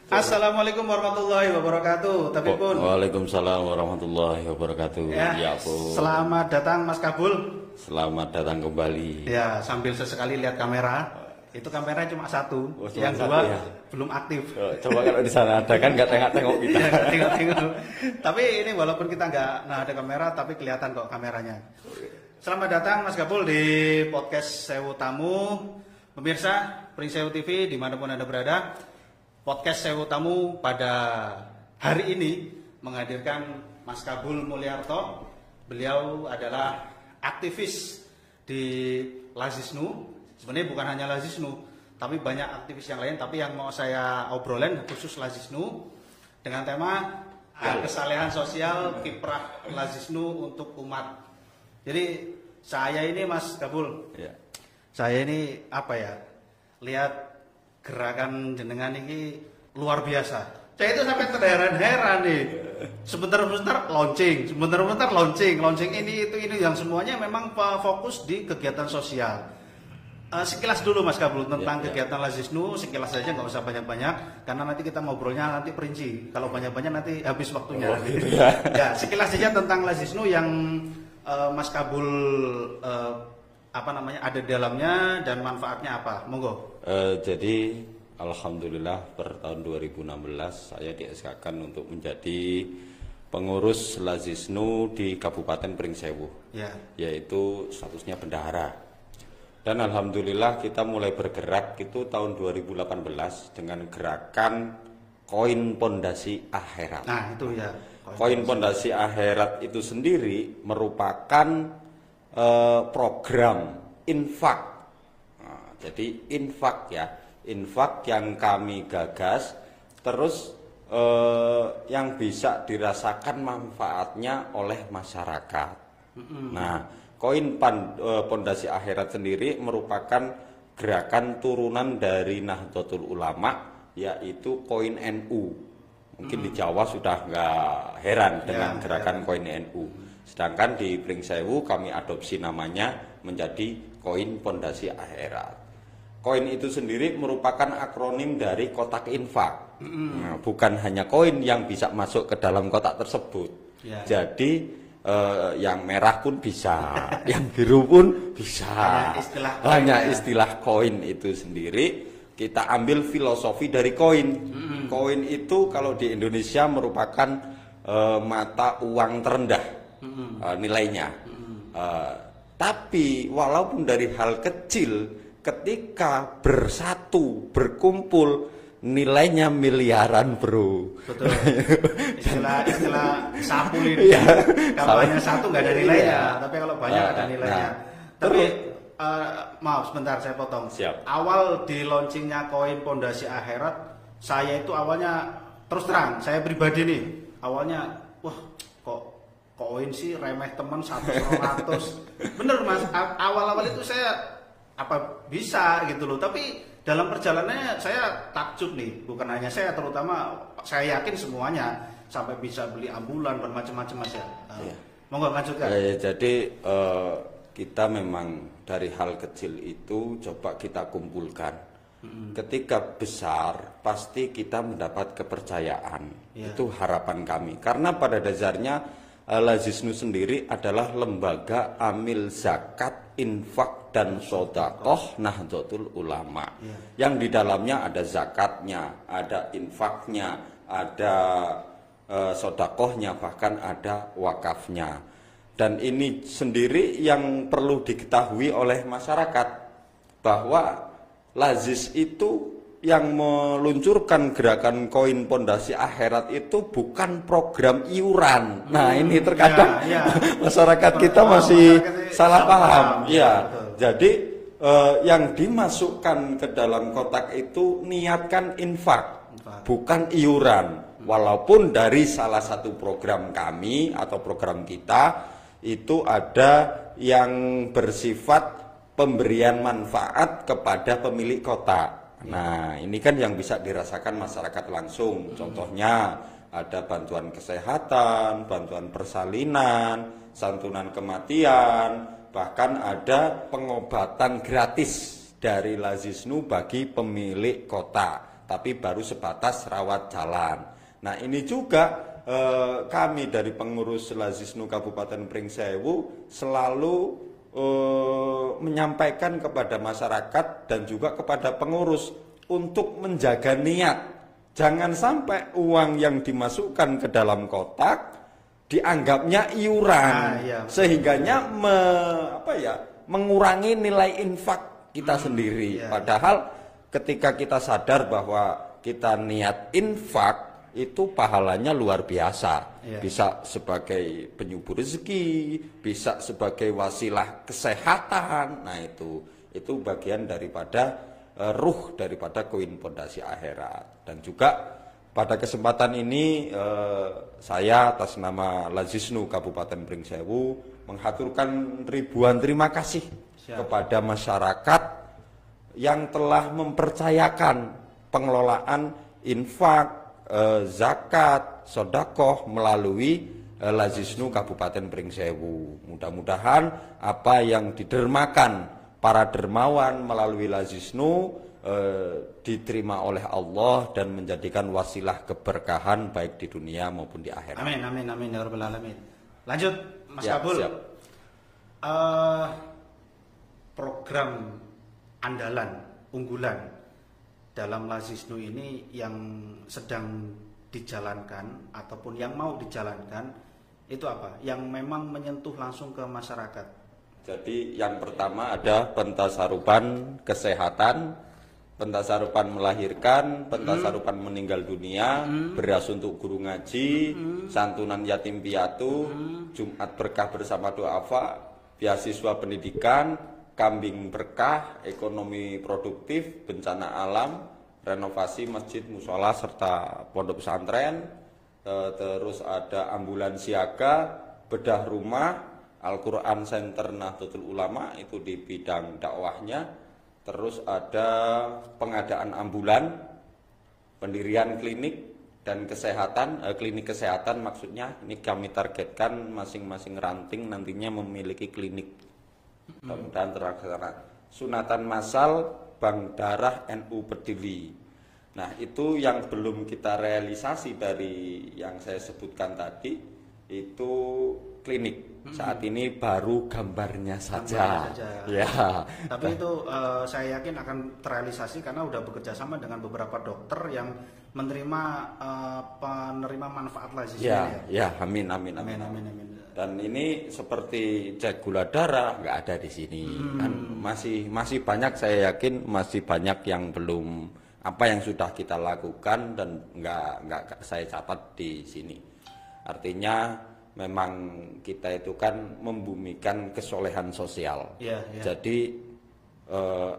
Assalamualaikum warahmatullahi wabarakatuh. Tapi pun Waalaikumsalam warahmatullahi wabarakatuh. ya, pun. selamat datang Mas Kabul. Selamat datang kembali. Ya, sambil sesekali lihat kamera. Itu kameranya cuma satu, cuma yang satu, dua ya? belum aktif. Coba kalau di sana ada kan nggak tengok-tengok kita. Ya, tengok-tengok. Tapi ini walaupun kita nggak ada kamera, tapi kelihatan kok kameranya. Selamat datang Mas Kabul di podcast Sewu Tamu. Pemirsa Pring Sewu TV dimanapun Anda berada, podcast Sewu Tamu pada hari ini menghadirkan Mas Kabul Muljarto. Beliau adalah aktivis di Lazisnu. Sebenarnya bukan hanya Lazisnu, tapi banyak aktivis yang lain. Tapi yang mau saya obrolin khusus Lazisnu dengan tema kesalehan sosial kiprah Lazisnu untuk umat. Jadi saya ini Mas Kabul, saya ini apa ya? Lihat gerakan jenengan ini luar biasa. Saya itu sampai terheran-heran nih. Sebentar-bentar launching, sebentar-bentar launching ini itu yang semuanya memang fokus di kegiatan sosial. Sekilas dulu Mas Kabul tentang kegiatan Lazisnu, sekilas saja nggak usah banyak-banyak karena nanti kita ngobrolnya nanti perinci. Kalau banyak-banyak nanti habis waktunya. Ya, sekilas saja tentang Lazisnu yang Mas Kabul ada di dalamnya dan manfaatnya apa? Monggo. Jadi alhamdulillah per tahun 2016 saya di-SK-kan untuk menjadi pengurus Lazisnu di Kabupaten Pringsewu. Yaitu statusnya bendahara. Dan alhamdulillah kita mulai bergerak itu tahun 2018 dengan gerakan Koin Pondasi Akhirat. Nah, itu ya. Koin Pondasi Akhirat itu sendiri merupakan program infak. Nah, jadi infak yang kami gagas, terus yang bisa dirasakan manfaatnya oleh masyarakat. Nah, Koin Pondasi Akhirat sendiri merupakan gerakan turunan dari Nahdlatul Ulama, yaitu Koin NU. Mungkin di Jawa sudah nggak heran dengan gerakan Koin NU. Sedangkan di Pringsewu kami adopsi namanya menjadi Koin Pondasi Akhirat. Koin itu sendiri merupakan akronim dari kotak infak. Nah, bukan hanya koin yang bisa masuk ke dalam kotak tersebut. Jadi yang merah pun bisa, yang biru pun bisa. Hanya istilah koin itu sendiri. Kita ambil filosofi dari koin. Koin itu kalau di Indonesia merupakan mata uang terendah nilainya. Tapi walaupun dari hal kecil, ketika bersatu, berkumpul, nilainya miliaran, bro. Betul. Istilah sapu ini. Kalau hanya satu nggak ada nilainya, tapi kalau banyak ada nilainya. Tapi maaf sebentar saya potong. Siap. Awal di launchingnya Koin Pondasi Akhirat, saya itu awalnya terus terang, saya pribadi nih, awalnya wah kok koin sih remeh teman 100-200. Bener Mas, awal-awal itu saya apa bisa gitu loh, tapi dalam perjalanannya saya takjub nih, bukan hanya saya, terutama saya yakin semuanya sampai bisa beli ambulan bermacam-macam Mas ya. Monggo lanjutkan. Jadi kita memang dari hal kecil itu coba kita kumpulkan. Ketika besar pasti kita mendapat kepercayaan. Itu harapan kami. Karena pada dasarnya Lazisnu sendiri adalah lembaga amil zakat, infak dan sodakoh Nahdlatul Ulama. Yang di dalamnya ada zakatnya, ada infaknya, ada sodakohnya, bahkan ada wakafnya. Dan ini sendiri yang perlu diketahui oleh masyarakat, bahwa Lazis itu yang meluncurkan gerakan Koin Pondasi Akhirat itu bukan program iuran. Nah, ini terkadang masyarakat kita masih salah paham. Jadi yang dimasukkan ke dalam kotak itu niatkan infak, bukan iuran. Walaupun dari salah satu program kami atau program kita itu ada yang bersifat pemberian manfaat kepada pemilik kotak. Nah, ini kan yang bisa dirasakan masyarakat langsung. Contohnya ada bantuan kesehatan, bantuan persalinan, santunan kematian, bahkan ada pengobatan gratis dari Lazisnu bagi pemilik kota. tapi baru sebatas rawat jalan. Nah ini juga kami dari pengurus Lazisnu Kabupaten Pringsewu selalu menyampaikan kepada masyarakat dan juga kepada pengurus untuk menjaga niat. Jangan sampai uang yang dimasukkan ke dalam kotak dianggapnya iuran, sehingganya mengurangi nilai infak kita sendiri. Padahal ketika kita sadar bahwa kita niat infak, itu pahalanya luar biasa. Bisa sebagai penyubur rezeki, bisa sebagai wasilah kesehatan. Nah itu bagian daripada ruh daripada koin pondasi akhirat. Dan juga pada kesempatan ini saya atas nama Lazisnu Kabupaten Pringsewu menghaturkan ribuan terima kasih kepada masyarakat yang telah mempercayakan pengelolaan infak, zakat, sodakoh melalui Lazisnu Kabupaten Pringsewu. Mudah-mudahan apa yang didermakan para dermawan melalui Lazisnu diterima oleh Allah dan menjadikan wasilah keberkahan baik di dunia maupun di akhirat. Amin, amin, amin ya rabbal alamin. Lanjut Mas Kabul. Program andalan, unggulan dalam Lazisnu ini yang sedang dijalankan ataupun yang mau dijalankan itu apa? Yang memang menyentuh langsung ke masyarakat. Jadi yang pertama ada pentasarupan kesehatan, pentasarupan melahirkan, pentasarupan meninggal dunia, beras untuk guru ngaji, santunan yatim piatu, Jumat berkah bersama doa afa, beasiswa pendidikan, kambing berkah, ekonomi produktif, bencana alam, renovasi masjid, musola serta pondok pesantren, terus ada ambulans siaga, bedah rumah, Al-Quran Center Nahdlatul Ulama itu di bidang dakwahnya, terus ada pengadaan ambulan, pendirian klinik dan kesehatan, klinik kesehatan maksudnya ini kami targetkan masing-masing ranting nantinya memiliki klinik. Mudah-mudahan terlaksana. Sunatan massal Bank Darah NU Peduli. Nah itu yang belum kita realisasi dari yang saya sebutkan tadi, itu klinik. Saat ini baru gambarnya saja. Ya. Tapi itu saya yakin akan terrealisasi karena udah bekerja sama dengan beberapa dokter yang menerima penerima manfaat Lazisnu. Ya, amin. Dan ini seperti cek gula darah nggak ada di sini. Kan masih banyak, saya yakin masih banyak yang belum, apa yang sudah kita lakukan dan nggak saya catat di sini. Artinya memang kita itu kan membumikan kesolehan sosial. Jadi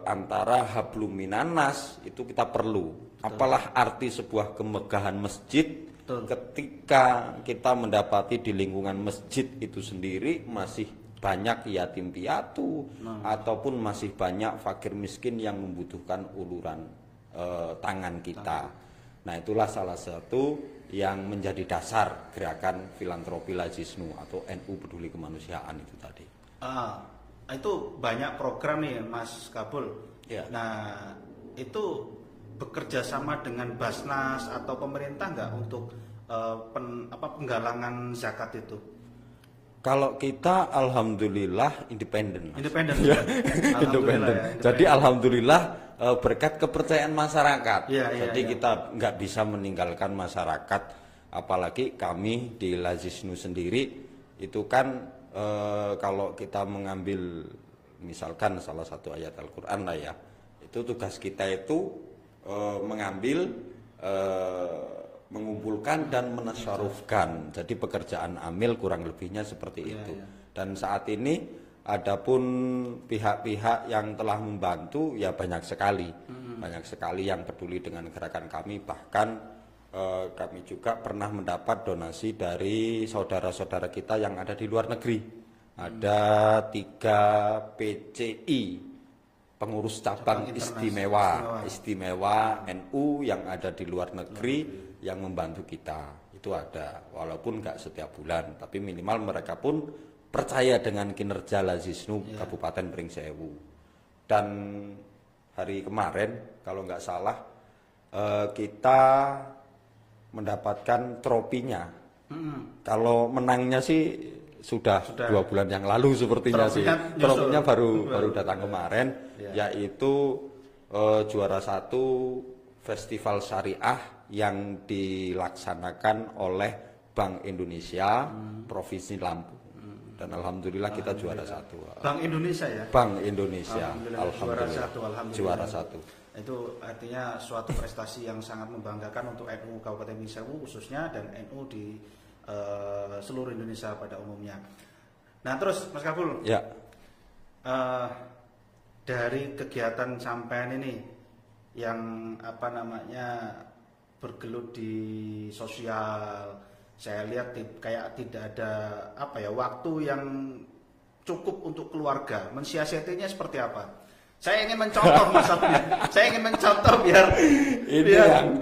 antara hablum minanas itu kita perlu. Apalah arti sebuah kemegahan masjid ketika kita mendapati di lingkungan masjid itu sendiri masih banyak yatim piatu ataupun masih banyak fakir miskin yang membutuhkan uluran tangan kita. Nah itulah salah satu yang menjadi dasar gerakan filantropi Lazisnu atau NU Peduli Kemanusiaan itu tadi. Itu banyak program nih Mas Kabul. Nah itu bekerja sama dengan Basnas atau pemerintah nggak untuk penggalangan zakat itu? Kalau kita alhamdulillah independen. Independen. Jadi alhamdulillah berkat kepercayaan masyarakat. Jadi kita nggak bisa meninggalkan masyarakat, apalagi kami di Lazisnu sendiri itu kan kalau kita mengambil misalkan salah satu ayat Al-Quran lah ya, itu tugas kita itu mengambil, mengumpulkan dan menasyarufkan. Jadi pekerjaan amil kurang lebihnya seperti itu. Dan saat ini adapun pihak-pihak yang telah membantu ya banyak sekali. Banyak sekali yang peduli dengan gerakan kami. Bahkan kami juga pernah mendapat donasi dari saudara-saudara kita yang ada di luar negeri. Ada 3 PCI, pengurus cabang istimewa NU yang ada di luar negeri yang membantu kita. Itu ada, walaupun nggak setiap bulan, tapi minimal mereka pun percaya dengan kinerja Lazisnu Kabupaten Pringsewu. Dan hari kemarin kalau nggak salah kita mendapatkan tropinya. Kalau menangnya sih sudah 2 bulan yang lalu sepertinya sih. Trofinya baru datang kemarin, yaitu juara 1 festival syariah yang dilaksanakan oleh Bank Indonesia Provinsi Lampung. Dan alhamdulillah kita juara 1. Bank Indonesia ya? Bank Indonesia, alhamdulillah. Juara 1. Itu artinya suatu prestasi yang sangat membanggakan untuk NU Kabupaten Pringgan Sewu khususnya dan NU di seluruh Indonesia pada umumnya. Nah terus Mas Kabul, ya, dari kegiatan sampean ini yang bergelut di sosial, saya lihat kayak tidak ada waktu yang cukup untuk keluarga. Mensiasatinya seperti apa? Saya ingin mencontoh masalahnya. Saya ingin mencontoh biar yang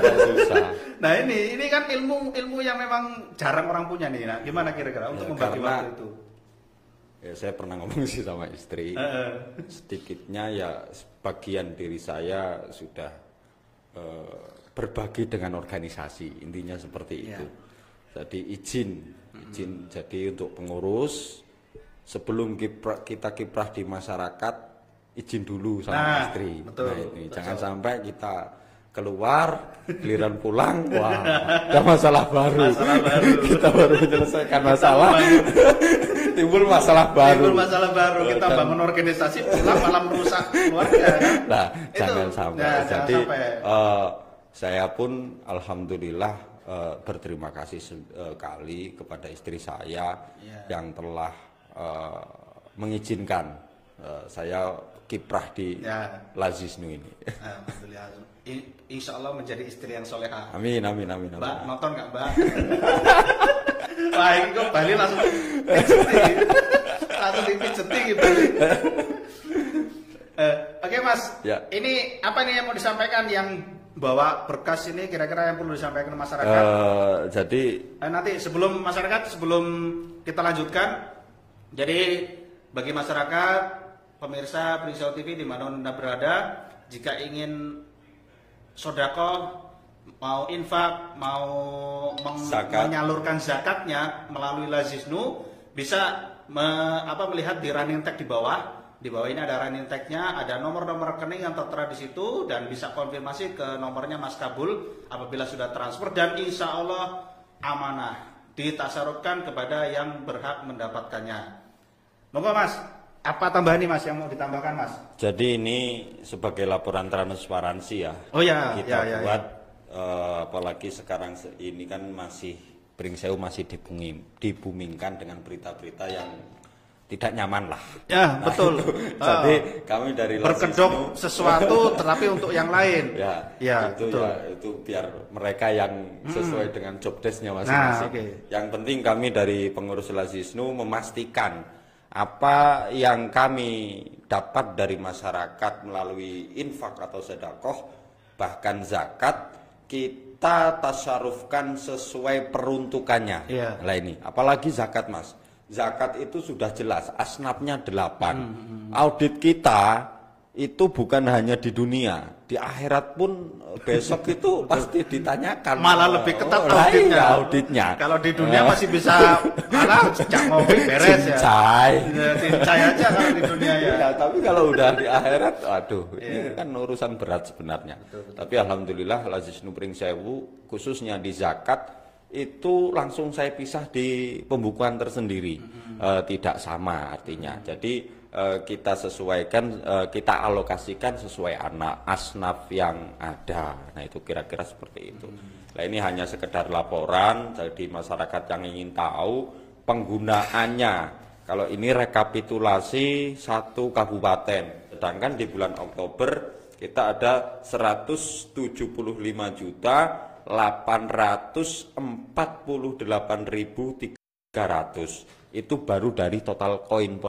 susah. Nah ini kan ilmu yang memang jarang orang punya nih. Nah, gimana kira-kira untuk membagi waktu itu? Ya saya pernah ngomong sih sama istri. Sedikitnya ya sebagian diri saya sudah berbagi dengan organisasi. Intinya seperti itu. Jadi izin jadi untuk pengurus sebelum kita kiprah di masyarakat, izin dulu sama istri. Betul, nah ini jangan sampai kita keluar giliran pulang, wah ada masalah baru. Kita baru menyelesaikan masalah, timbul masalah baru. Kita bangun organisasi, pulang malah merusak keluarga. Nah jangan sampai. Jadi saya pun alhamdulillah berterima kasih sekali kepada istri saya yang telah mengizinkan saya kiprah di Lazisnu ini. Alhamdulillah. Insya Allah menjadi istri yang soleha. Amin. Mbak, nonton nggak Mbak? Wah ini kok Bali langsung dipijeti gitu. Oke Mas, ini apa nih yang mau disampaikan yang bawa berkas ini kira-kira yang perlu disampaikan ke masyarakat? Jadi nanti sebelum kita lanjutkan, jadi bagi masyarakat pemirsa Pringgan TV di mana Anda berada, jika ingin sodako, mau infak, mau menyalurkan zakatnya melalui Lazisnu, bisa melihat di running tag di bawah. Di bawah ini ada running tag-nya, ada nomor-nomor rekening yang tertera di situ dan bisa konfirmasi ke nomornya Mas Kabul apabila sudah transfer dan insya Allah amanah ditasarufkan kepada yang berhak mendapatkannya. Monggo Mas. Apa tambahan nih Mas yang mau ditambahkan Mas? Jadi ini sebagai laporan transparansi ya. Oh ya. Kita buat apalagi sekarang ini kan Pringgan Sewu masih dibumingkan dengan berita-berita yang tidak nyaman lah. Ya betul. Jadi kami dari berkedok sesuatu tetapi untuk yang lain. Itu biar mereka yang sesuai dengan job desk-nya masing-masing. Yang penting kami dari pengurus Lazisnu memastikan apa yang kami dapat dari masyarakat melalui infak atau sedekah bahkan zakat kita tasarufkan sesuai peruntukannya. Nah ini apalagi zakat Mas. Zakat itu sudah jelas asnafnya 8. Audit kita itu bukan hanya di dunia, di akhirat pun besok itu pasti ditanyakan. Malah lebih ketat auditnya. Kalau di dunia masih bisa malah cak ngopi beres cincai aja kalau di dunia ya. Tapi kalau udah di akhirat, ini kan urusan berat sebenarnya. Betul. Tapi alhamdulillah Lazisnu Pringgan Sewu khususnya di zakat itu langsung saya pisah di pembukuan tersendiri, tidak sama artinya. Jadi kita sesuaikan, kita alokasikan sesuai asnaf yang ada. Nah itu kira-kira seperti itu. Nah ini hanya sekedar laporan, jadi masyarakat yang ingin tahu penggunaannya. Kalau ini rekapitulasi 1 kabupaten, sedangkan di bulan Oktober kita ada 175.848.300. Itu baru dari total koin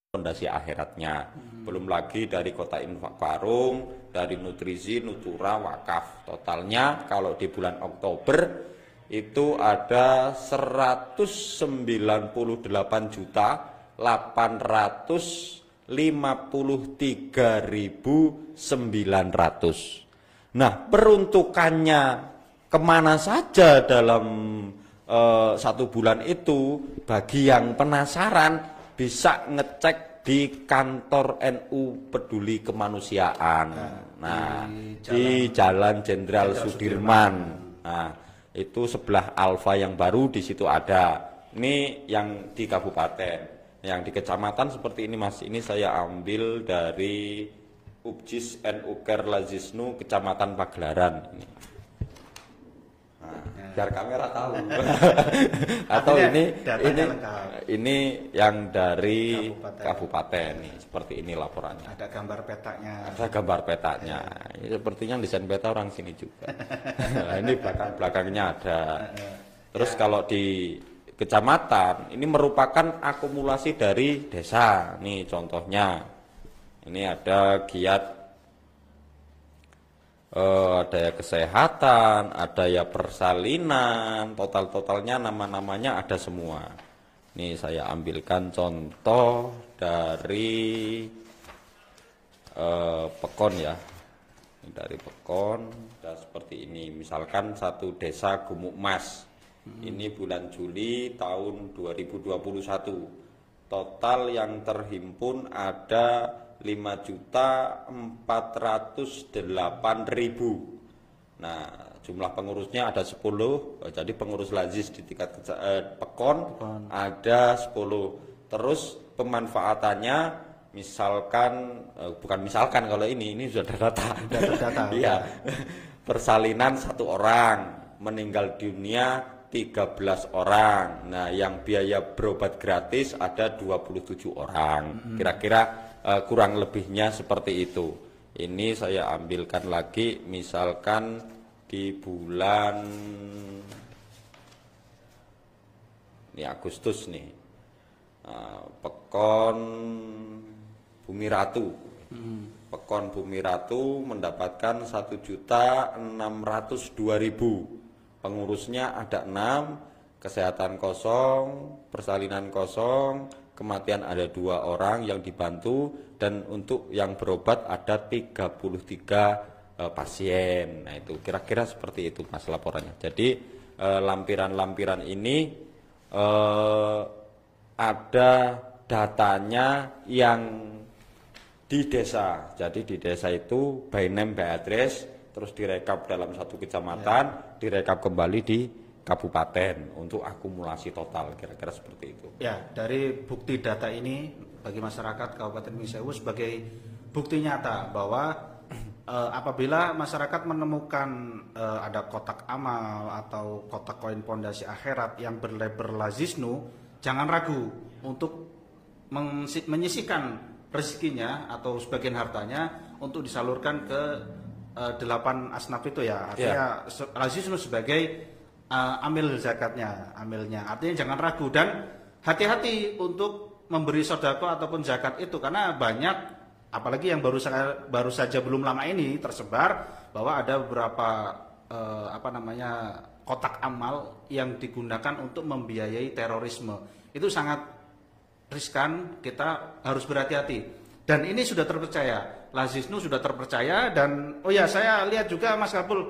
Fondasi Akhiratnya. Belum lagi dari Kota Infak Parung, dari Nutrisi, Nutura, Wakaf. Totalnya kalau di bulan Oktober itu ada 198.853.900. Nah, peruntukannya kemana saja dalam 1 bulan itu, bagi yang penasaran bisa ngecek di kantor NU Peduli Kemanusiaan. Nah, di Jalan Jenderal Sudirman. Nah, itu sebelah Alfa yang baru, di situ ada. Ini yang di kabupaten. Yang di kecamatan seperti ini Mas. Ini saya ambil dari Ubjis NU Ker Lazisnu Kecamatan Pagelaran ini. Biar kamera tahu. Atau ini yang dari kabupaten nih, seperti ini laporannya. Ada gambar petanya. Ada gambar petanya. Ini sepertinya desain peta orang sini juga. Nah, ini belakangnya ada. Terus kalau di kecamatan ini merupakan akumulasi dari desa. Nih contohnya. Ini ada giat ada ya kesehatan, ada ya persalinan, totalnya nama-namanya ada semua. Ini saya ambilkan contoh dari Pekon ya. Ini dari Pekon, seperti ini. Misalkan satu desa Gumuk Mas. Ini bulan Juli tahun 2021. Total yang terhimpun ada 5.408.000. Nah, jumlah pengurusnya ada 10. Jadi pengurus Lazis di tingkat Pekon ada 10. Terus pemanfaatannya misalkan bukan misalkan, kalau ini sudah data. Iya. Persalinan 1 orang, meninggal dunia 13 orang. Nah, yang biaya berobat gratis ada 27 orang. Kira-kira kurang lebihnya seperti itu. Ini saya ambilkan lagi, misalkan di bulan ini Agustus nih, Pekon Bumi Ratu. Pekon Bumi Ratu mendapatkan 1.602.000. Pengurusnya ada 6, kesehatan kosong, persalinan kosong, kematian ada 2 orang yang dibantu, dan untuk yang berobat ada 33 pasien. Nah, itu kira-kira seperti itu Mas laporannya. Jadi lampiran-lampiran ini ada datanya yang di desa. Jadi di desa itu by name, by address, terus direkap dalam satu kecamatan, direkap kembali di kabupaten untuk akumulasi total, kira-kira seperti itu. Ya, dari bukti data ini bagi masyarakat Kabupaten Bumi Sewu sebagai bukti nyata bahwa apabila masyarakat menemukan ada kotak amal atau kotak koin pondasi akhirat yang berlabel Lazisnu, jangan ragu untuk menyisihkan rezekinya atau sebagian hartanya untuk disalurkan ke 8 asnaf itu ya. Artinya Lazisnu sebagai amil zakatnya, amilnya. Artinya jangan ragu dan hati-hati untuk memberi sodako ataupun zakat itu, karena banyak, apalagi yang baru saja belum lama ini tersebar bahwa ada beberapa kotak amal yang digunakan untuk membiayai terorisme. Itu sangat riskan, kita harus berhati-hati. Dan ini sudah terpercaya, Lazisnu sudah terpercaya. Dan oh ya, saya lihat juga Mas Kapul,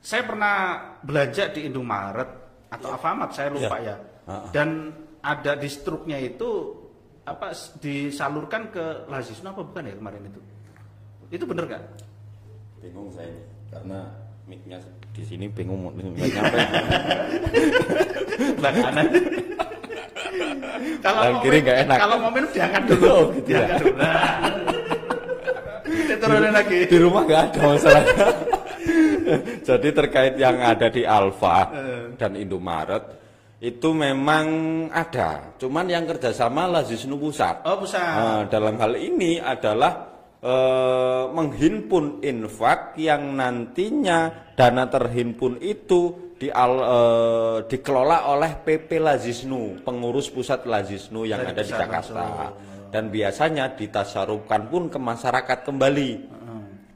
saya pernah belanja di Indomaret atau Alfamart, saya lupa ya. Dan ada di struknya itu disalurkan ke Lazisnu apa bukan ya kemarin itu? Itu bener gak? Bingung saya ini, karena mic-nya di sini bingung nggak nyampe. Bakanan. Kalau kiri nggak enak. Kalau mau minum diangkat dulu. Gitu ya. Kita turunin lagi. Di rumah nggak ada masalahnya. Jadi terkait yang ada di Alfa dan Indomaret itu memang ada, cuman yang kerjasama Lazisnu Pusat. Oh, pusat. Dalam hal ini adalah menghimpun infak yang nantinya dana terhimpun itu dikelola oleh PP Lazisnu, pengurus pusat Lazisnu yang ada di Jakarta. Dan biasanya ditasarufkan pun ke masyarakat kembali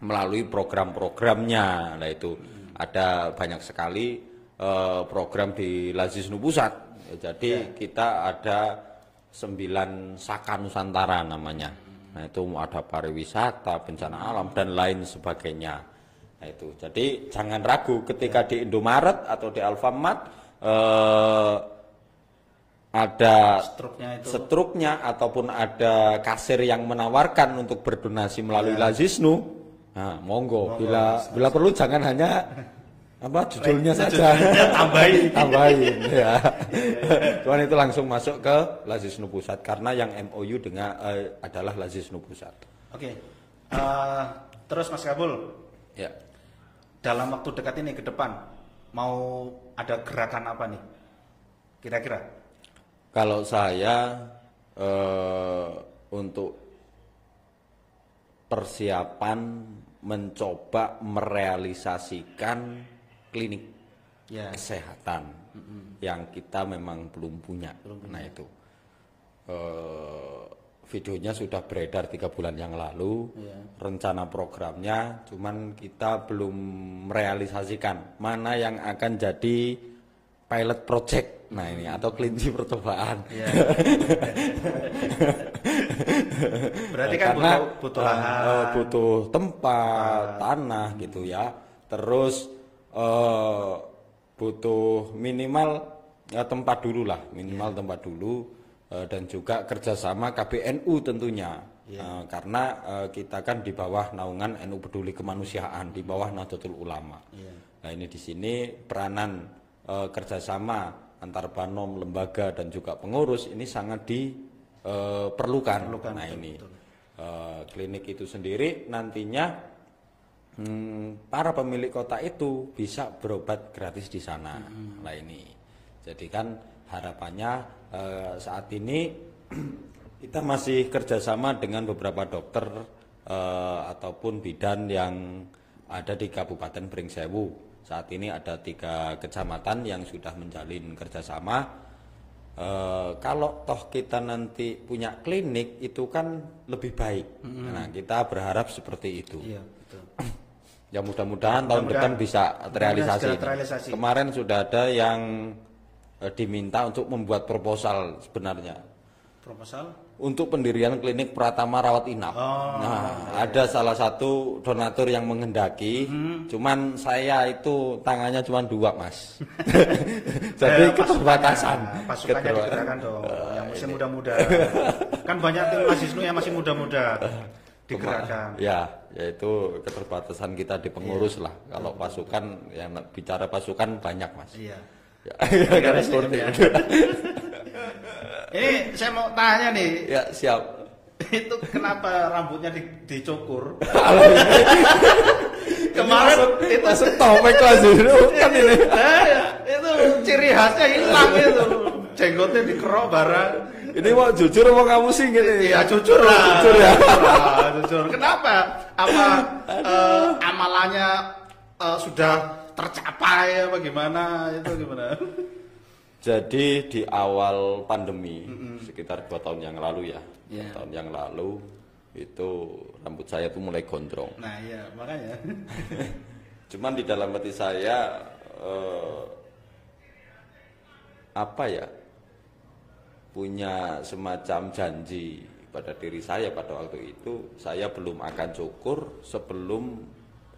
melalui program-programnya. Nah, itu ada banyak sekali program di Lazisnu Pusat. Jadi kita ada 9 Saka Nusantara namanya. Nah, itu ada pariwisata, bencana alam dan lain sebagainya. Nah itu, jadi jangan ragu ketika di Indomaret atau di Alfamart ada struknya ataupun ada kasir yang menawarkan untuk berdonasi melalui Lazisnu. Nah, monggo. Bila perlu jangan hanya judulnya saja, tambahin ya. Cuman itu langsung masuk ke Lazisnu Pusat karena yang MOU dengan adalah Lazisnu Pusat. Oke. Terus Mas Kabul. Ya. Dalam waktu dekat ini ke depan mau ada gerakan apa nih? Kira-kira? Kalau saya untuk persiapan mencoba merealisasikan klinik kesehatan yang kita memang belum punya. Nah itu videonya sudah beredar 3 bulan yang lalu, rencana programnya, cuman kita belum merealisasikan mana yang akan jadi pilot project. Nah ini atau kelinci percobaan. Berarti kan karena butuh lahan, butuh tempat, tanah gitu ya. Terus butuh minimal tempat dulu lah, tempat dulu. Dan juga kerjasama KBNU tentunya, karena kita kan di bawah naungan NU Peduli Kemanusiaan, di bawah Nahdlatul Ulama. Nah ini di sini peranan kerjasama antar banom, lembaga dan juga pengurus ini sangat diperlukan. Nah ini klinik itu sendiri nantinya para pemilik kota itu bisa berobat gratis di sana. Nah ini, jadi kan harapannya saat ini kita masih kerjasama dengan beberapa dokter ataupun bidan yang ada di Kabupaten Pringsewu. Saat ini ada 3 kecamatan yang sudah menjalin kerjasama. Kalau toh kita nanti punya klinik itu kan lebih baik. Nah kita berharap seperti itu. Iya, betul. Ya mudah-mudahan tahun depan bisa terrealisasi. Kemarin sudah ada yang diminta untuk membuat proposal sebenarnya. Proposal? Untuk pendirian klinik Pratama Rawat Inap. Ada salah satu donatur yang menghendaki, cuman saya itu tangannya cuma 2 Mas. Jadi keterbatasan. Pasukannya digerakkan dong, yang masih muda-muda. Kan banyak tim Lazisnu yang masih muda-muda digerakkan. Ya, yaitu keterbatasan kita di pengurus lah. Kalau pasukan, yang bicara pasukan banyak Mas. Iya. Ini saya mau tanya nih. Ya siap. Itu kenapa rambutnya dicukur? Kemarin itu masuk topik Lazisnu kan ini. Itu ciri khasnya hilang itu. Jenggotnya dikerok barang. Ini mau jujur mau kamu sih gini? Ya jujur lah. Jujur ya. Jujur. Kenapa? Apa amalannya sudah tercapai apa gimana? Itu gimana? Jadi di awal pandemi sekitar 2 tahun yang lalu ya, 2 tahun yang lalu itu rambut saya tuh mulai gondrong. Nah iya makanya. Cuman di dalam hati saya punya semacam janji pada diri saya pada waktu itu, saya belum akan cukur sebelum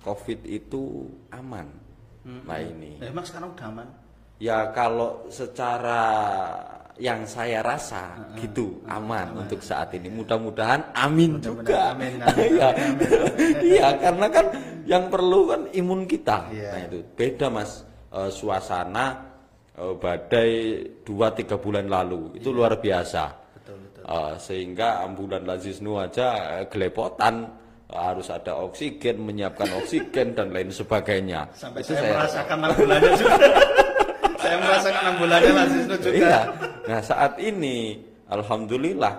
COVID itu aman. Nah ini. Emang sekarang udah aman? Ya kalau secara yang saya rasa gitu aman untuk saat ini. Mudah-mudahan amin juga. Iya karena kan yang perlu kan imun kita. Nah itu beda Mas, suasana badai 2-3 bulan lalu itu luar biasa. Betul. Sehingga ambulan Lazisnu aja gelepotan, harus ada oksigen, menyiapkan oksigen dan lain sebagainya. Sampai itu saya merasakan ambulannya juga. Saya merasakan ambulannya Lazisnu juga. Iya. Nah saat ini alhamdulillah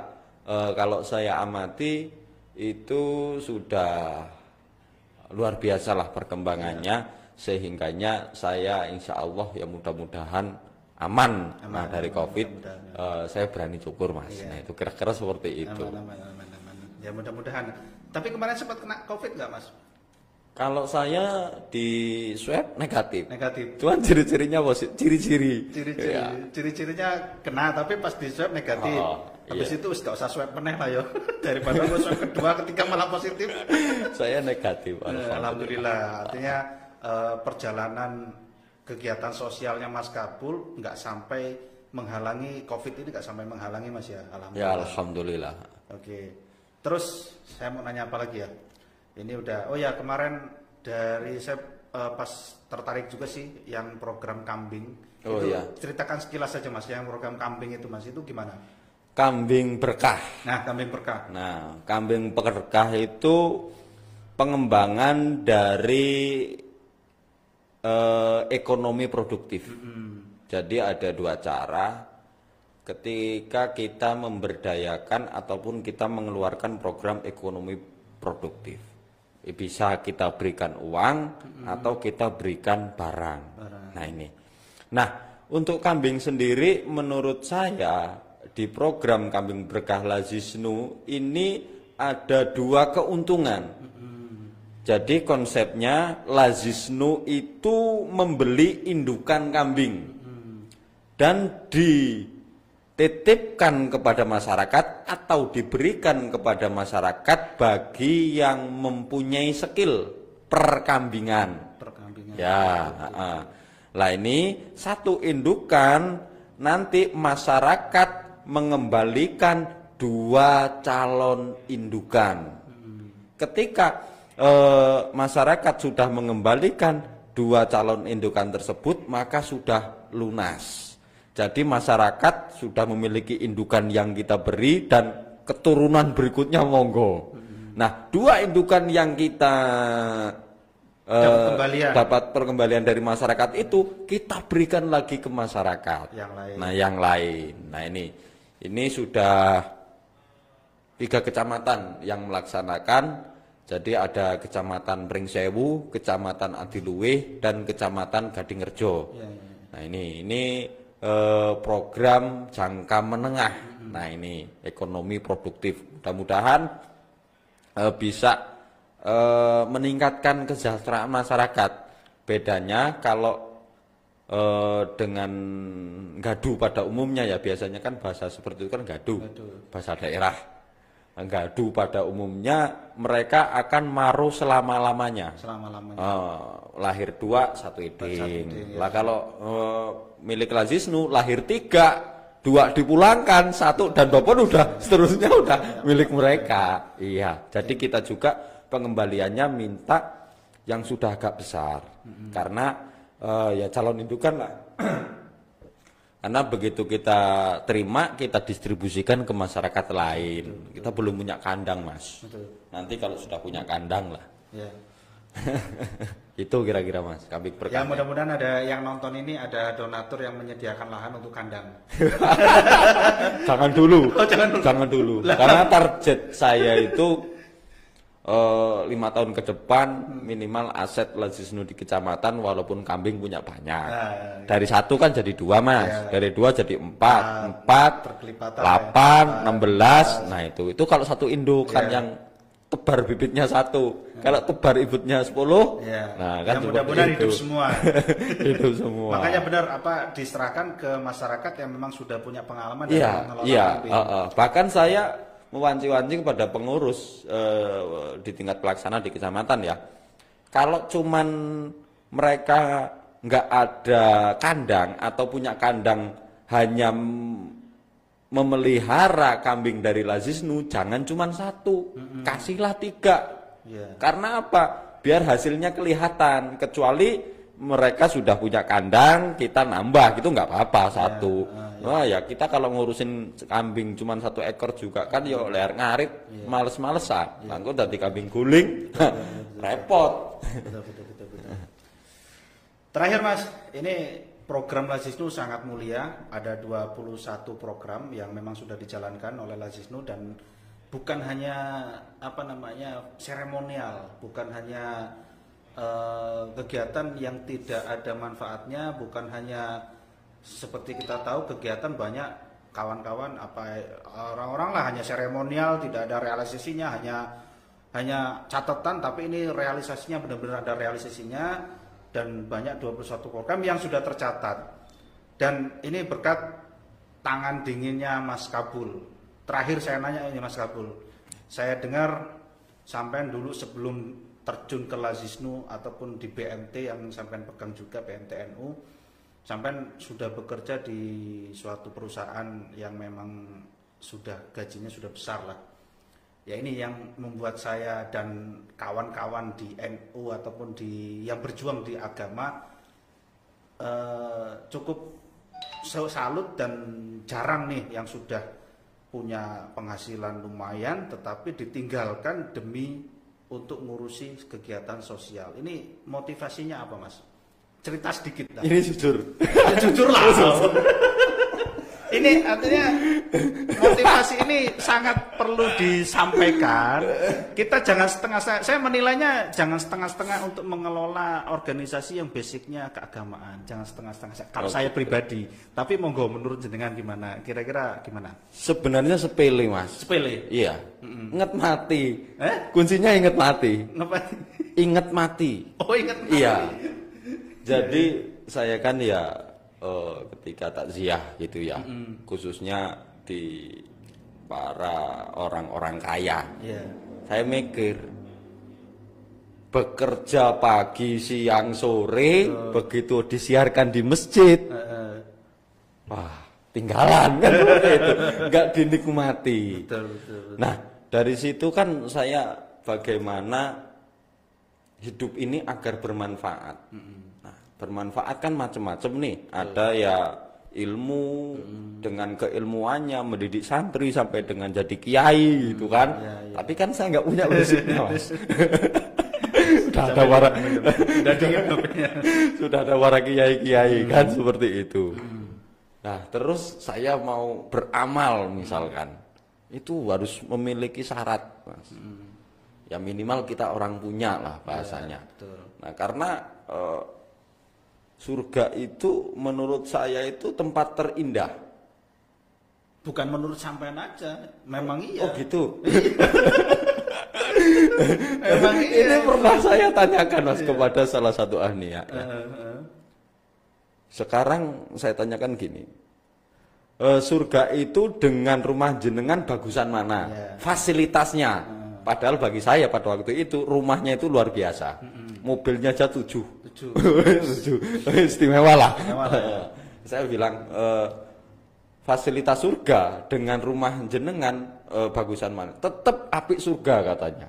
kalau saya amati itu sudah luar biasa lah perkembangannya. Sehingganya saya insya Allah ya mudah-mudahan aman dari COVID. Saya berani cukur Mas. Nah itu kira-kira seperti itu. Aman. Ya mudah-mudahan. Tapi kemarin sempat kena COVID nggak Mas? Kalau saya di swab negatif. Cuman ciri-cirinya ciri-ciri. Ciri-cirinya kena tapi pas di swab negatif. Habis itu gak usah swab meneh lah yo. Daripada gue swab kedua ketika malah positif. Saya negatif. Alhamdulillah. Artinya perjalanan kegiatan sosialnya Mas Kabul nggak sampai menghalangi COVID ini, nggak sampai menghalangi Mas ya. Alhamdulillah. Ya alhamdulillah. Oke. Terus saya mau nanya apa lagi ya? Ini udah. Oh ya, kemarin dari saya pas tertarik juga sih yang program kambing. Oh itu iya. ceritakan sekilas saja Mas, yang program kambing itu Mas, itu gimana? Kambing berkah. Nah, kambing berkah. Nah, kambing berkah itu pengembangan dari ekonomi produktif. Jadi ada dua cara ketika kita memberdayakan ataupun kita mengeluarkan program ekonomi produktif. Bisa kita berikan uang atau kita berikan barang. Nah ini. Nah, untuk kambing sendiri menurut saya di program Kambing Berkah Lazisnu ini ada dua keuntungan. Jadi konsepnya Lazisnu itu membeli indukan kambing dan dititipkan kepada masyarakat atau diberikan kepada masyarakat bagi yang mempunyai skill perkambingan. Ya, lah ini satu indukan nanti masyarakat mengembalikan dua calon indukan. Ketika masyarakat sudah mengembalikan dua calon indukan tersebut, maka sudah lunas. Jadi masyarakat sudah memiliki indukan yang kita beri dan keturunan berikutnya monggo. Nah, dua indukan yang kita dapat perkembalian dari masyarakat itu kita berikan lagi ke masyarakat. Yang lain. Nah, yang lain. Nah, ini sudah 3 kecamatan yang melaksanakan. Jadi ada Kecamatan Pringsewu, Kecamatan Adiluwih, dan Kecamatan Gadingrejo. Nah, ini program jangka menengah. Nah, ini ekonomi produktif. Mudah-mudahan bisa meningkatkan kesejahteraan masyarakat. Bedanya kalau dengan gadu pada umumnya ya, biasanya kan bahasa seperti itu kan gadu. Bahasa daerah. Gadu pada umumnya mereka akan maruh selama-lamanya. Lahir 2 1 iding. Lah kalau milik Lazisnu lahir 3, 2 dipulangkan, 1 dan Bapak udah seterusnya udah milik mereka. Iya, jadi kita juga pengembaliannya minta yang sudah agak besar. Karena ya calon indukan lah. Karena begitu kita terima, kita distribusikan ke masyarakat lain. Kita belum punya kandang, Mas. Nanti kalau sudah punya kandang lah. Ya. Itu kira-kira Mas, kambing berkah. Ya mudah-mudahan ada yang nonton ini, ada donatur yang menyediakan lahan untuk kandang. Jangan dulu. Oh, jangan dulu. Karena target saya itu 5 tahun ke depan minimal aset Lazisnu di kecamatan walaupun kambing punya banyak. Dari 1 kan jadi 2 Mas, dari 2 jadi 4, 8, 16. Nah itu kalau satu indukan yang tebar bibitnya 1, kalau tebar ibutnya 10. Nah kan mudah-mudahan hidup semua. Hidup semua. Makanya benar diserahkan ke masyarakat yang memang sudah punya pengalaman dalam mengelola kambing. Bahkan saya mewanci-wanci kepada pengurus di tingkat pelaksana di kecamatan ya, kalau cuman mereka nggak ada kandang atau punya kandang hanya memelihara kambing dari Lazisnu, jangan cuman 1, kasihlah 3. Karena apa? Biar hasilnya kelihatan. Kecuali mereka sudah punya kandang, kita nambah gitu nggak apa-apa 1. Wah ya kita kalau ngurusin kambing cuma 1 ekor juga kan yo leher ngarit, males-malesan. Langkau dari kambing guling, repot. Betul. Terakhir Mas, ini program Lazisnu sangat mulia. Ada 21 program yang memang sudah dijalankan oleh Lazisnu dan bukan hanya seremonial, bukan hanya kegiatan yang tidak ada manfaatnya, bukan hanya seperti kita tahu kegiatan banyak kawan-kawan orang-orang lah hanya seremonial, tidak ada realisasinya, hanya catatan, tapi ini realisasinya benar-benar ada realisasinya dan banyak 21 program yang sudah tercatat. Dan ini berkat tangan dinginnya Mas Kabul. terakhir saya nanya ini Mas Kabul. Saya dengar sampean dulu sebelum terjun ke Lazisnu ataupun di BMT yang sampean pegang juga BMTNU, sampean sudah bekerja di suatu perusahaan yang memang sudah gajinya sudah besar lah. Ya ini yang membuat saya dan kawan-kawan di NU ataupun di yang berjuang di agama cukup salut dan jarang nih yang sudah punya penghasilan lumayan tetapi ditinggalkan demi untuk ngurusi kegiatan sosial. Ini motivasinya apa Mas? Cerita sedikit lah. Ini jujur. Ya, jujur lah. Ini artinya motivasi ini sangat perlu disampaikan. Kita jangan setengah, saya menilainya jangan setengah-setengah untuk mengelola organisasi yang basicnya keagamaan. Jangan setengah-setengah. Kalau saya pribadi, tapi monggo menurut jenengan gimana? Kira-kira gimana? Sebenarnya sepele Mas. Sepele. Iya. Ingat mati. Kuncinya ingat mati. Ngapain? Ingat mati. Oh ingat mati. Iya. Jadi saya kan ya ketika takziah gitu ya, khususnya di para orang-orang kaya, saya mikir bekerja pagi, siang, sore, begitu disiarkan di masjid, wah tinggalan kan itu, nggak dinikmati. Betul. Nah dari situ kan saya bagaimana hidup ini agar bermanfaat. Bermanfaat kan macam-macam nih. Ada ya ilmu dengan keilmuannya mendidik santri sampai dengan jadi kiai gitu kan. Tapi kan saya nggak punya prinsipnya Mas. Sudah ada warak kiai-kiai kan seperti itu. Nah terus saya mau beramal misalkan, itu harus memiliki syarat Mas. Ya minimal kita orang punya lah bahasanya. Nah karena surga itu menurut saya itu tempat terindah. Bukan menurut sampean aja, memang iya. Oh gitu. Memang iya. Ini pernah saya tanyakan Mas kepada salah satu ahliya. Sekarang saya tanyakan gini, surga itu dengan rumah jenengan bagusan mana? Fasilitasnya. Padahal bagi saya pada waktu itu rumahnya itu luar biasa. Mobilnya aja 7. Istimewa lah. Saya bilang fasilitas surga dengan rumah jenengan bagusan mana? Tetap apik surga katanya.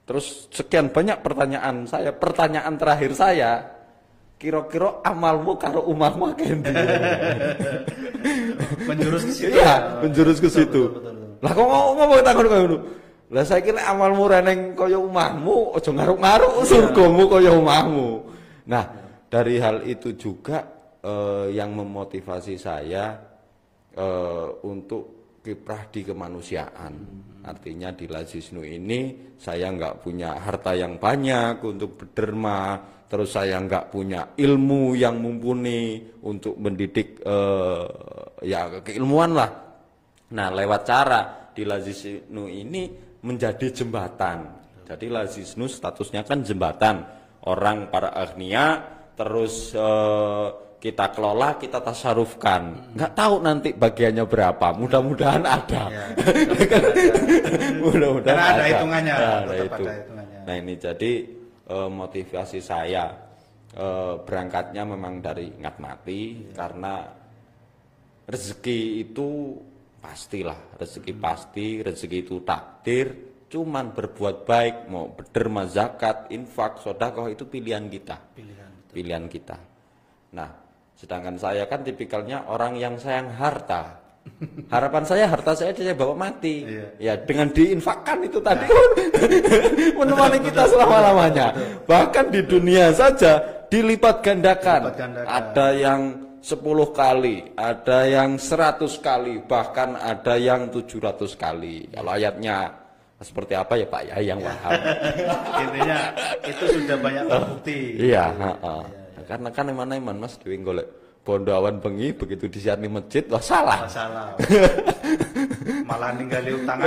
Terus sekian banyak pertanyaan saya. Pertanyaan terakhir saya, kira-kira amalmu karo umahmu kendi? Menjurus ke situ. Iya, menjurus ke situ. Lah kok ngomong takon koyo ngono? Lah saiki nek amalmu reneng kaya omahmu, aja ngaruk-ngaruk surgamu kaya omahmu. Nah, dari hal itu juga yang memotivasi saya untuk kiprah di kemanusiaan. Artinya di Lazisnu ini saya nggak punya harta yang banyak untuk berderma, terus saya nggak punya ilmu yang mumpuni untuk mendidik ya keilmuan lah. Nah, lewat cara di Lazisnu ini menjadi jembatan. Jadi Lazisnu statusnya kan jembatan. Orang para agnia terus kita kelola, kita tasarufkan. Nggak tahu nanti bagiannya berapa. Mudah-mudahan ada. Ya, mudah-mudahan ada hitungannya. Ada itu. Ada hitungannya. Nah ini jadi motivasi saya berangkatnya memang dari ingat mati karena rezeki itu pastilah, rezeki pasti, rezeki itu takdir, cuman berbuat baik, mau berderma, zakat, infak, sedekah itu pilihan kita. Pilihan kita. Nah, sedangkan saya kan tipikalnya orang yang sayang harta. Harapan saya harta saya bawa mati. Ya dengan diinfakkan itu tadi menemani kita selama-lamanya. Bahkan di dunia saja dilipat gandakan. Ada yang 10 kali, ada yang 100 kali, bahkan ada yang 700 kali. Kalau ayatnya seperti apa ya Pak ya yang paham. Intinya itu sudah banyak terbukti. Iya, karena kan eman-eman Mas dewe golek bondo awan bengi begitu disiarni masjid wah salah. Malah ninggali utang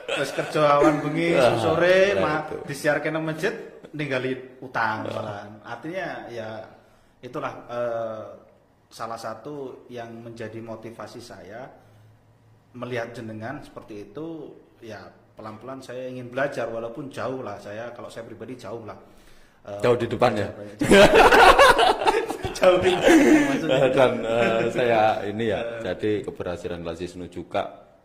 terus kerja awan bengi sore disiarkan masjid ninggali utang malah. Artinya ya itulah salah satu yang menjadi motivasi saya melihat jenengan seperti itu, ya pelan-pelan saya ingin belajar walaupun jauh lah kalau saya pribadi jauh lah. Jauh di depan ya. Jauh di depan, Dan saya ini ya, jadi keberhasilan Lazisnu juga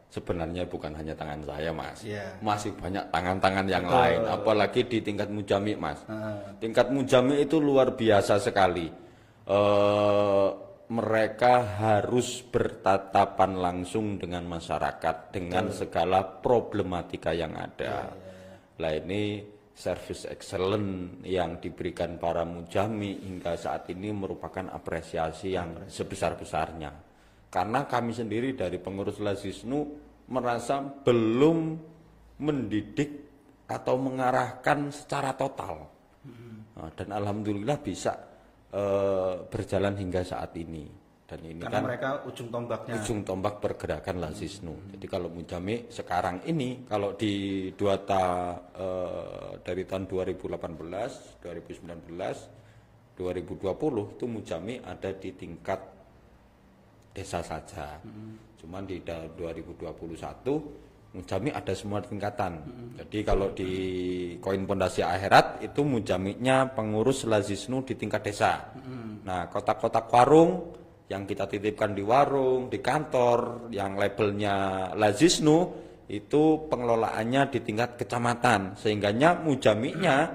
sebenarnya bukan hanya tangan saya, Mas. Masih banyak tangan-tangan yang lain, apalagi di tingkat mujami, Mas. Tingkat mujami itu luar biasa sekali. Mereka harus bertatapan langsung dengan masyarakat dengan segala problematika yang ada. Lah ini service excellent yang diberikan para mujami hingga saat ini merupakan apresiasi yang sebesar-besarnya. Karena kami sendiri dari pengurus Lazisnu merasa belum mendidik atau mengarahkan secara total. Dan alhamdulillah bisa berjalan hingga saat ini. Dan ini karena kan mereka ujung tombak pergerakan Lazisnu. Jadi kalau mujami sekarang ini, kalau di Duata dari tahun 2018, 2019, 2020 itu mujami ada di tingkat desa saja. Cuman di 2021 mujami ada semua tingkatan. Jadi kalau di Koin Pondasi Akhirat itu mujaminya pengurus Lazisnu di tingkat desa. Nah, kotak-kotak warung yang kita titipkan di warung, di kantor, yang labelnya Lazisnu itu pengelolaannya di tingkat kecamatan, sehingganya mujaminya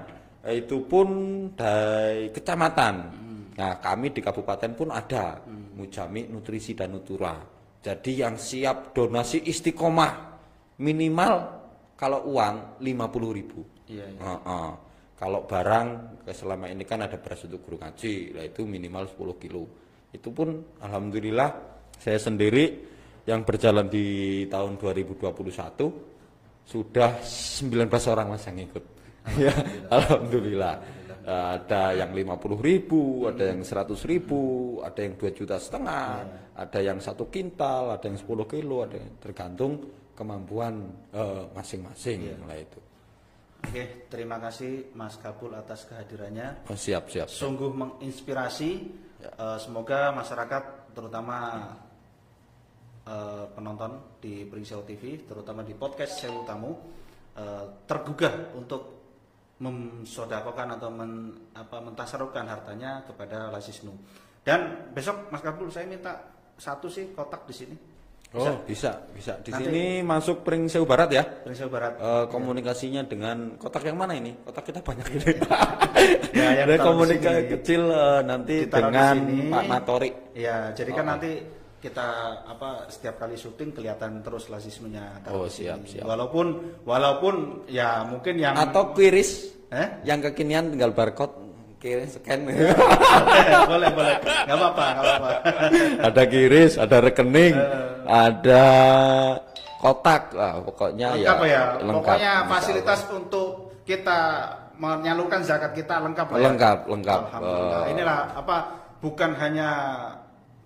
itu pun dari kecamatan. Nah, kami di kabupaten pun ada mujami nutrisi dan nutura. Jadi yang siap donasi istiqomah minimal kalau uang 50.000. Kalau barang selama ini kan ada beras untuk guru ngaji, lah itu minimal 10 kilo. Itu pun alhamdulillah saya sendiri yang berjalan di tahun 2021 sudah 19 orang Mas yang ikut. Ya, alhamdulillah. Ada yang 50.000, ada yang 100.000, ada yang 2,5 juta, ada yang 1 kintal, ada yang 10 kilo, ada yang tergantung kemampuan masing-masing. Lah itu. Oke, terima kasih Mas Kabul atas kehadirannya. Siap. Sungguh menginspirasi. Semoga masyarakat, terutama penonton di Pringsewu TV, terutama di podcast Sewu Tamu, tergugah untuk mensodakokan atau mentasarufkan hartanya kepada Lazisnu. Dan besok Mas Kabul saya minta satu sih kotak di sini. Bisa. Di nanti, sini masuk Pringsewu Barat ya. Pringsewu Barat. Komunikasinya dengan kotak yang mana ini? Kotak kita banyak ini. Ya, ada komunikasi kecil nanti ditaruh dengan Pak Matori. Ya, jadi kan nanti kita setiap kali syuting kelihatan terus Lazisnunya. Siap. Walaupun ya mungkin yang atau quiris, yang kekinian tinggal barcode. Scan. boleh nggak apa-apa. Ada kiris, ada rekening, ada kotak, pokoknya lengkap ya. Lengkap, pokoknya fasilitas untuk kita menyalurkan zakat kita lengkap lah. Lengkap. Alhamdulillah. Inilah bukan hanya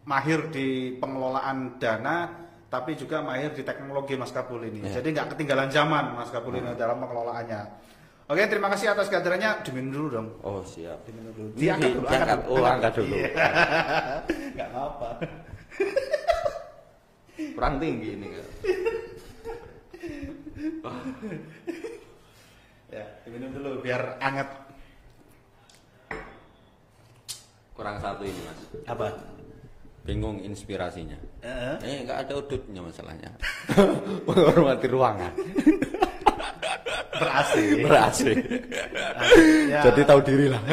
mahir di pengelolaan dana, tapi juga mahir di teknologi Mas Kabul ini. Jadi nggak ketinggalan zaman Mas Kabul ini dalam pengelolaannya. Oke, terima kasih atas kehadirannya. Diminum dulu dong. Siap. Diminum dulu. Diangkat dulu. Angkat dulu. Enggak apa-apa. Kurang tinggi ini kan. Ya, diminum dulu biar anget. Kurang satu ini, Mas. Apa? Bingung inspirasinya. Enggak ada udutnya masalahnya. Menghormati ruangan. Berasi. Ya. Jadi tahu diri lah.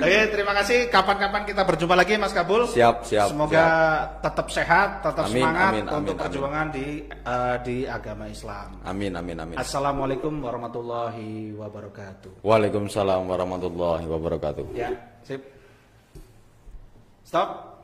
Oke, terima kasih. Kapan-kapan kita berjumpa lagi Mas Kabul. Siap. Semoga tetap sehat, tetap semangat untuk perjuangan di agama Islam. Amin. Assalamualaikum warahmatullahi wabarakatuh. Waalaikumsalam warahmatullahi wabarakatuh. Ya, sip. Stop.